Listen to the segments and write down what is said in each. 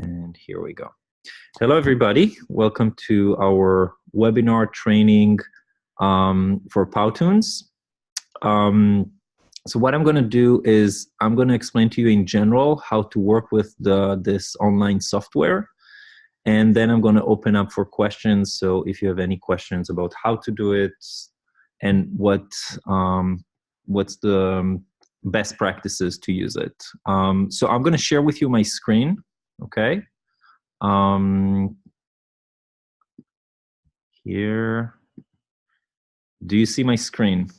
And here we go. Hello, everybody. Welcome to our webinar training for PowToons. So what I'm going to do is I'm going to explain to you in general how to work with this online software. And then I'm going to open up for questions. So if you have any questions about how to do it and what's the best practices to use it. So I'm going to share with you my screen. Okay. Here. Do you see my screen?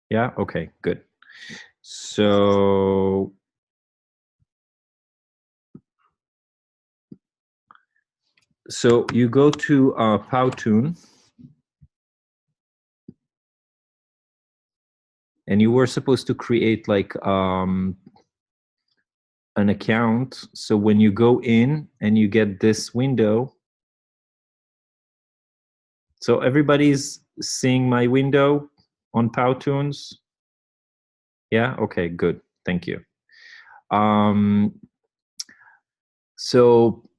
Yeah. Okay. Good. So you go to PowToon, and you were supposed to create like an account. So when you go in and you get this window, so everybody's seeing my window on PowToons. Yeah. Okay. Good. Thank you. So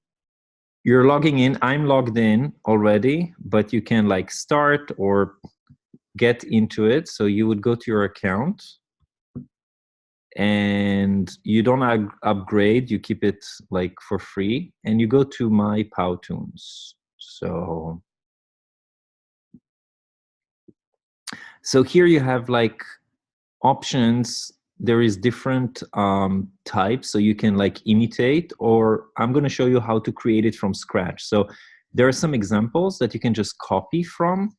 you're logging in. I'm logged in already, but you can like start or get into it. So you would go to your account and you don't upgrade. You keep it like for free and you go to my PowToons. So here you have like options. There is different types, so you can like imitate, or I'm going to show you how to create it from scratch. So there are some examples that you can just copy from,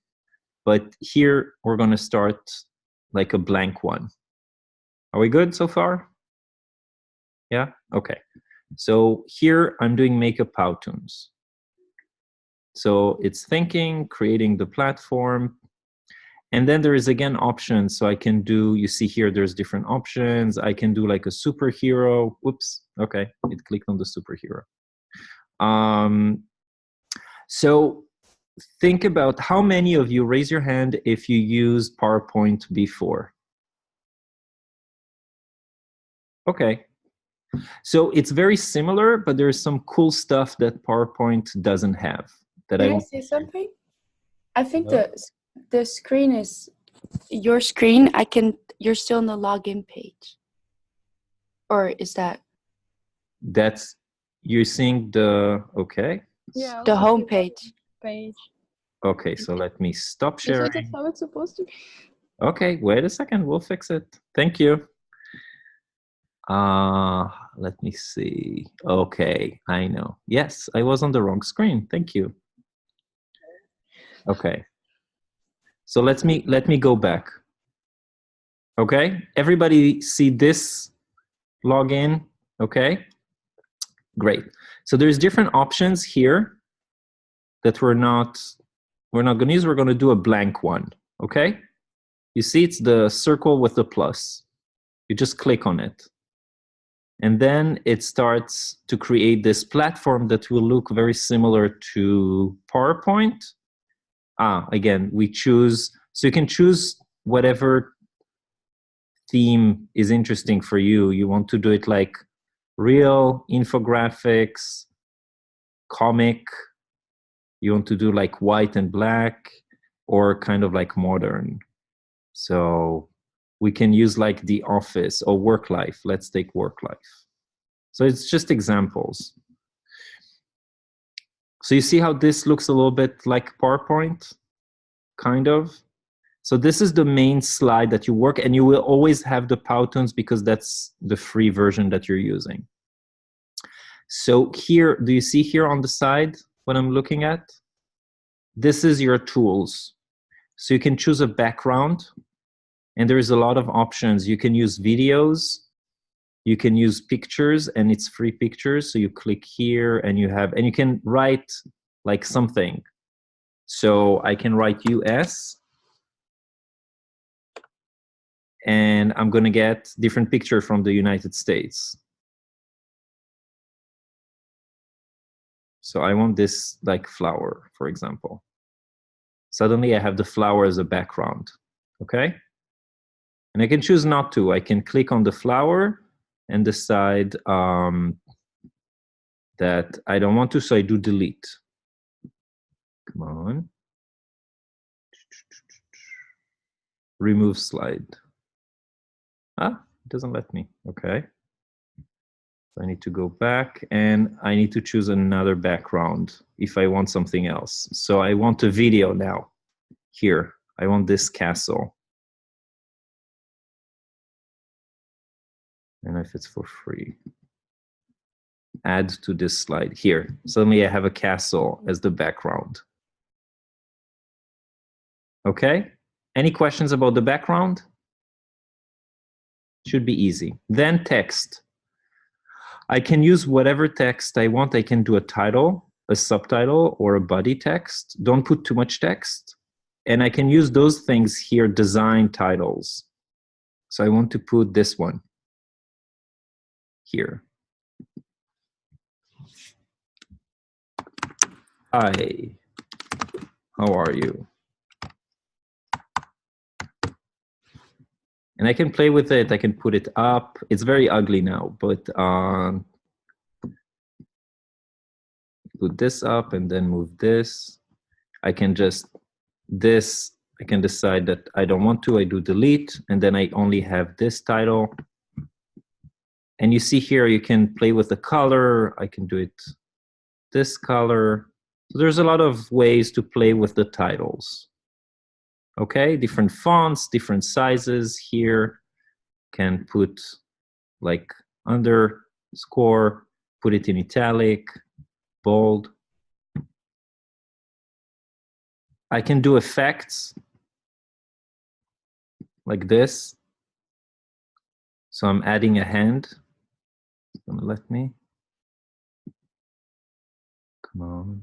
but here we're going to start like a blank one. Are we good so far? Yeah? Okay. So here I'm doing make a PowToons. So it's thinking, creating the platform. And then there is again options. So I can do, you see here, there's different options. I can do like a superhero. Whoops. Okay. It clicked on the superhero. So think about how many of you, raise your hand if you used PowerPoint before. Okay. So it's very similar, but there's some cool stuff that PowerPoint doesn't have. Can I say something? I think the screen is your screen. You're still on the login page. Or is that? That's, you're seeing the, okay. Yeah. The home page. Okay, so let me stop sharing. That's how it's supposed to be. Okay, wait a second, we'll fix it. Thank you. Let me see. Okay, I know. Yes, I was on the wrong screen. Thank you. Okay. So let me go back. Okay, everybody see this login? Okay, great. So there's different options here that we're not going to use. We're going to do a blank one. Okay, you see it's the circle with the plus. You just click on it. And then it starts to create this platform that will look very similar to PowerPoint. Again, we choose, so you can choose whatever theme is interesting for you. You want to do it like real, infographics, comic. You want to do like white and black, or kind of like modern. So we can use like the office or work life. Let's take work life. So it's just examples. So you see how this looks a little bit like PowerPoint, kind of. So this is the main slide that you work, and you will always have the PowToons because that's the free version that you're using. So here, do you see here on the side what I'm looking at? This is your tools. So you can choose a background, and there is a lot of options. You can use videos, you can use pictures, and it's free pictures. So you click here and you can write like something. So I can write US, and I'm going to get different picture from the United States. So I want this like flower, for example. Suddenly I have the flower as a background, okay? And I can choose not to. I can click on the flower and decide that I don't want to, so I do delete. Come on. Remove slide. Ah, it doesn't let me. Okay. So I need to go back and I need to choose another background if I want something else. So I want a video now. Here, I want this castle. And if it's for free. Add to this slide. Here, suddenly I have a castle as the background. Okay, any questions about the background? Should be easy. Then text. I can use whatever text I want. I can do a title, a subtitle, or a body text. Don't put too much text. And I can use those things here, design titles. So I want to put this one here. Hi, how are you? And I can play with it. I can put it up. It's very ugly now, but put this up and then move this. I can just, I can decide that I don't want to. I do delete, and then I only have this title. And you see here, you can play with the color. I can do it this color. So there's a lot of ways to play with the titles. Okay, different fonts, different sizes here. Can put like underscore, put it in italic, bold. I can do effects like this. So I'm adding a hand. It's gonna let me. Come on.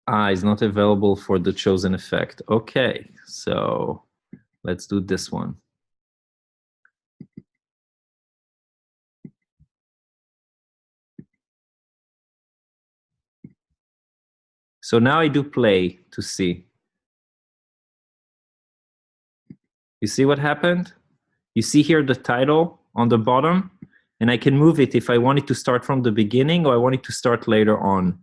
Ah, is not available for the chosen effect. Okay, so let's do this one. So now I do play to see. You see what happened? You see here the title on the bottom, and I can move it if I want it to start from the beginning or I want it to start later on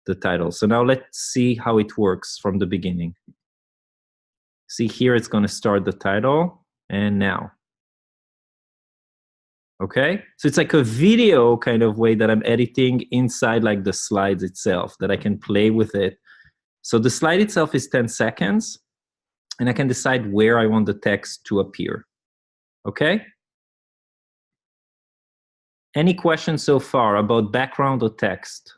the title. So now let's see how it works from the beginning. See here, it's going to start the title, and now. Okay, so it's like a video kind of way that I'm editing inside like the slides itself, that I can play with it. So the slide itself is 10 seconds, and I can decide where I want the text to appear. Okay? Any questions so far about background or text?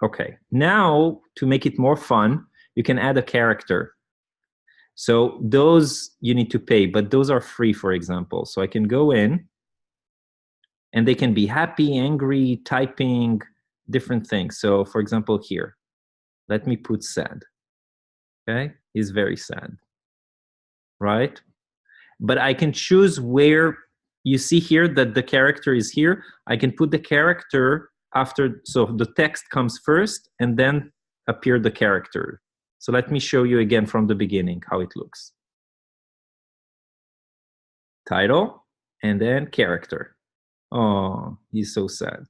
Okay, now to make it more fun, you can add a character. So those you need to pay, but those are free, for example. So I can go in, and they can be happy, angry, typing, different things. So for example, here, let me put sad. Okay, he's very sad, right? But I can choose where, you see here that the character is here. I can put the character after, so the text comes first and then appear the character. So let me show you again from the beginning how it looks. Title and then character. Oh, he's so sad.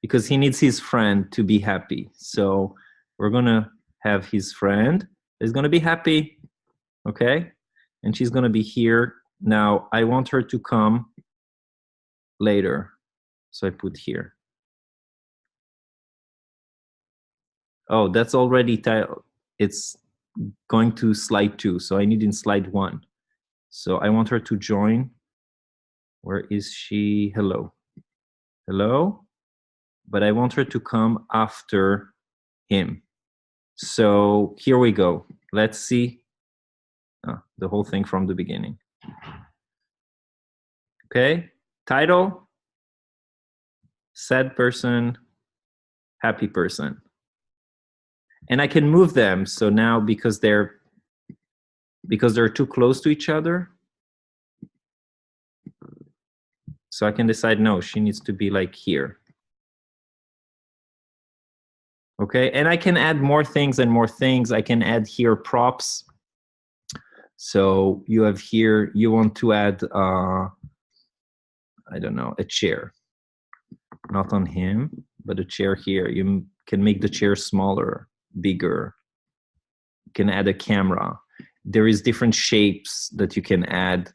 Because he needs his friend to be happy. So we're gonna have his friend is gonna be happy, okay? And she's gonna be here. Now I want her to come later. So I put here. Oh, that's already titled. It's going to slide 2. So I need in slide 1. So I want her to join. Where is she? Hello. Hello. But I want her to come after him. So here we go. Let's see the whole thing from the beginning. Okay. Title. Sad person. Happy person. And I can move them. So now because they're too close to each other, so I can decide, no, she needs to be like here. Okay, and I can add more things and more things. I can add here props. So you have here, you want to add, I don't know, a chair. Not on him, but a chair here. You can make the chair smaller, bigger. You can add a camera. There is different shapes that you can add,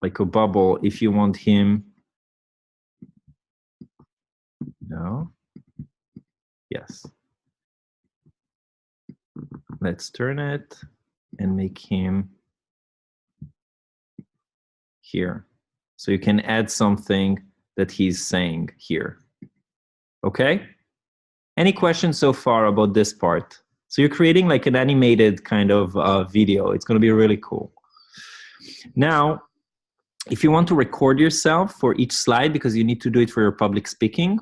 like a bubble if you want him. No. Yes. Let's turn it and make him here. So you can add something that he's saying here. Okay? Any questions so far about this part? So you're creating like an animated kind of video. It's going to be really cool. Now, if you want to record yourself for each slide, because you need to do it for your public speaking,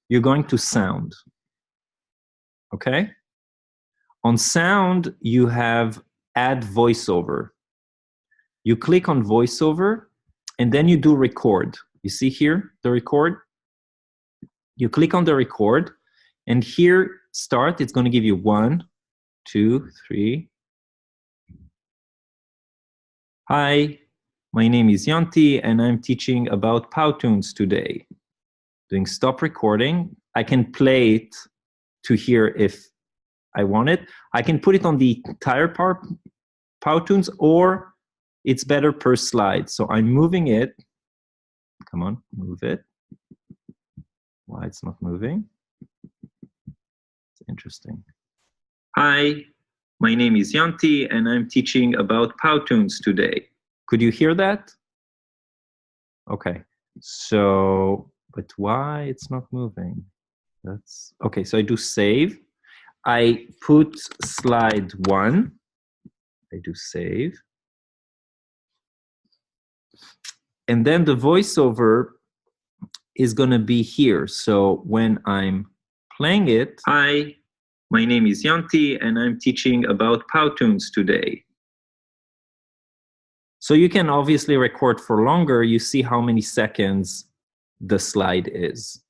you're going to sound. Okay? On sound, you have add voiceover. You click on voiceover, and then you do record. You see here, the record? You click on the record, and here, start, it's going to give you 1, 2, 3. Hi, my name is Yanti, and I'm teaching about PowToons today. Doing stop recording. I can play it to hear if I want it. I can put it on the entire PowToons, or it's better per slide. So I'm moving it. Come on, move it. Why it's not moving? It's interesting. Hi, my name is Yanti, and I'm teaching about PowToons today. Could you hear that? Okay, so, but why it's not moving? That's, okay, so I do save. I put slide 1. I do save. And then the voiceover is going to be here. So when I'm playing it, hi, my name is Yanti, and I'm teaching about PowToons today. So you can obviously record for longer. You see how many seconds the slide is.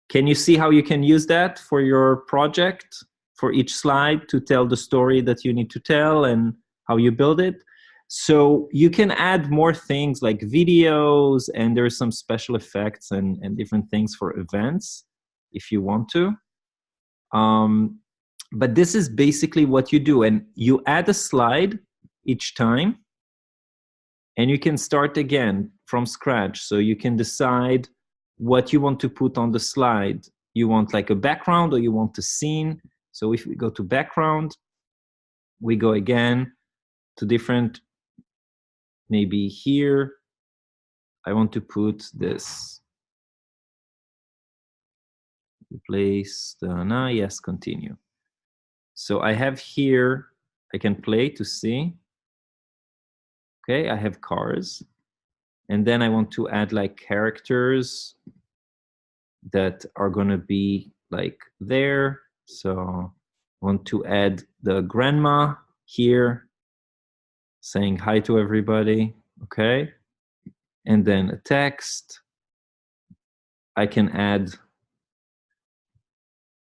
Can you see how you can use that for your project, for each slide to tell the story that you need to tell and how you build it? So you can add more things like videos, and there's some special effects and different things for events if you want to. But this is basically what you do. And you add a slide each time, and you can start again from scratch. So you can decide what you want to put on the slide. You want like a background, or you want a scene. So if we go to background, we go again to different, maybe here, I want to put this. Replace the, yes, continue. So I have here, I can play to see. Okay, I have cars. And then I want to add like characters that are going to be like there. So I want to add the grandma here saying hi to everybody. Okay. And then a text. I can add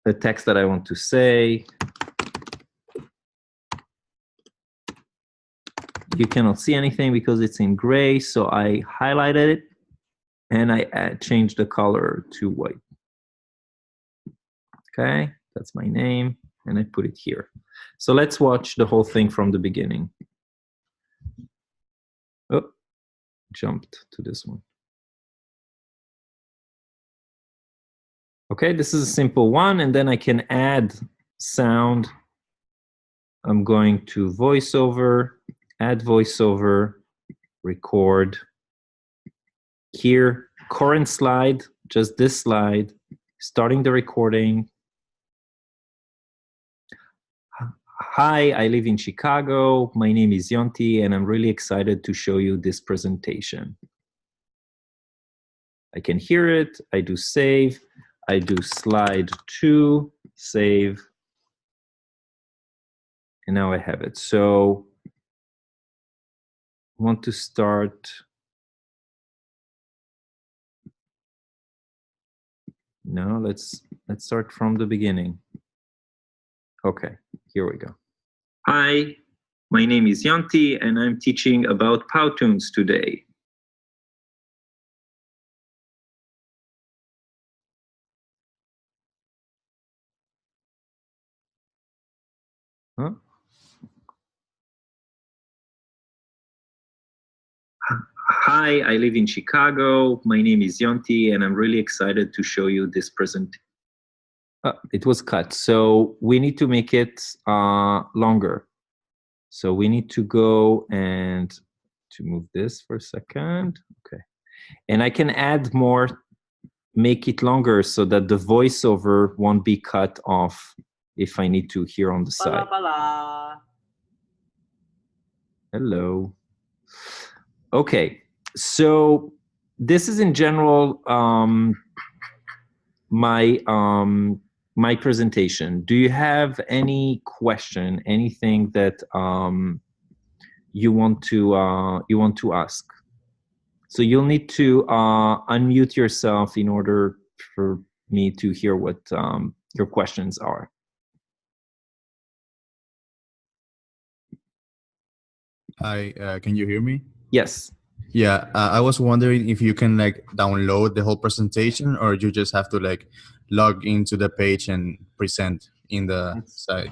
the text that I want to say. You cannot see anything because it's in gray, so I highlighted it and I changed the color to white. Okay, that's my name, and I put it here. So let's watch the whole thing from the beginning. Oh, jumped to this one. Okay, this is a simple one, and then I can add sound. I'm going to voiceover, add voiceover, record. Here, current slide, just this slide, starting the recording. Hi, I live in Chicago. My name is Yonti, and I'm really excited to show you this presentation. I can hear it. I do save. I do slide 2, save. And now I have it. So I want to start. No, let's start from the beginning. Okay, here we go. Hi, my name is Yanti, and I'm teaching about PowToons today. Huh? Hi, I live in Chicago. My name is Yanti, and I'm really excited to show you this present. It was cut, so we need to make it longer. So we need to go and to move this for a second. Okay, and I can add more, make it longer so that the voiceover won't be cut off if I need to here on the side. Hello. Okay, so this is in general my presentation. Do you have any question, anything that you want to ask? So you'll need to unmute yourself in order for me to hear what your questions are. Hi, can you hear me? Yes. Yeah, I was wondering if you can like download the whole presentation, or you just have to like log into the page and present in the site.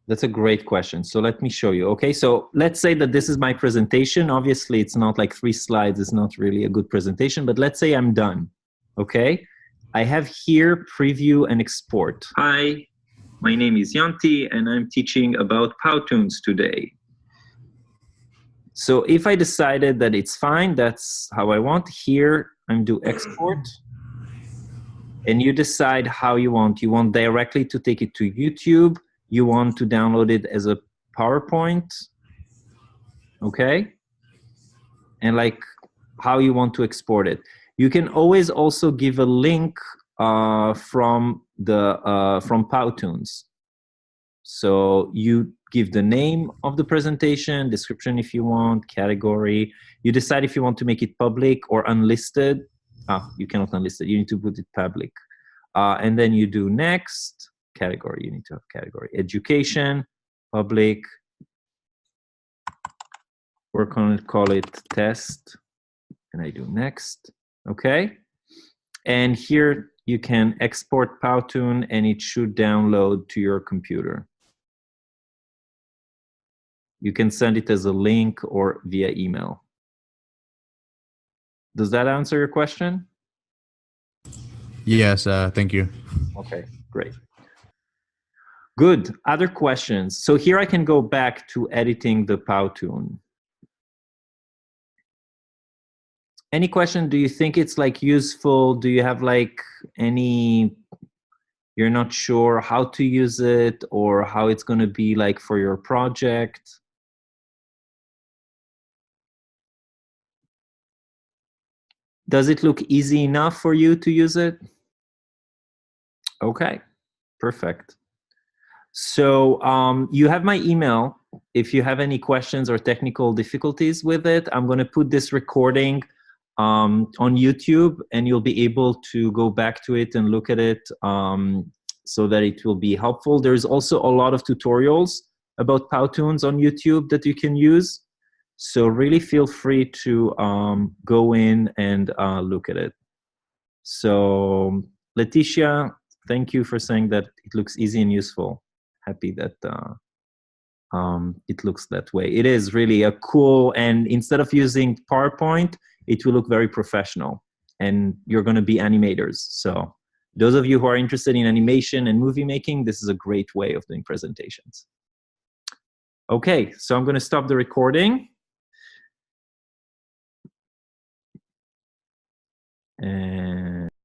That's a great question. So let me show you. Okay, so let's say that this is my presentation. Obviously, it's not like 3 slides. It's not really a good presentation, but let's say I'm done. Okay, I have here preview and export. Hi, my name is Yanti, and I'm teaching about PowToons today. So if I decided that it's fine, that's how I want. Here, I'm do export. And you decide how you want. You want directly to take it to YouTube. You want to download it as a PowerPoint. Okay? And like how you want to export it. You can always also give a link from PowToons. So you give the name of the presentation, description if you want, category. You decide if you want to make it public or unlisted. You cannot unlist it. You need to put it public. And then you do next, category. You need to have category. Education, public. We're going to call it test. And I do next. Okay. And here you can export PowToon and it should download to your computer. You can send it as a link or via email. Does that answer your question? Yes, thank you. Okay, great. Good. Other questions? So here I can go back to editing the PowToon. Any question? Do you think it's like useful? Do you have like any, you're not sure how to use it or how it's going to be like for your project? Does it look easy enough for you to use it? Okay, perfect. So you have my email. If you have any questions or technical difficulties with it, I'm going to put this recording on YouTube, and you'll be able to go back to it and look at it so that it will be helpful. There's also a lot of tutorials about PowToons on YouTube that you can use. So really feel free to go in and look at it. So Leticia, thank you for saying that it looks easy and useful. Happy that it looks that way. It is really a cool, and instead of using PowerPoint, it will look very professional, and you're going to be animators. So those of you who are interested in animation and movie making, this is a great way of doing presentations. Okay, so I'm going to stop the recording. And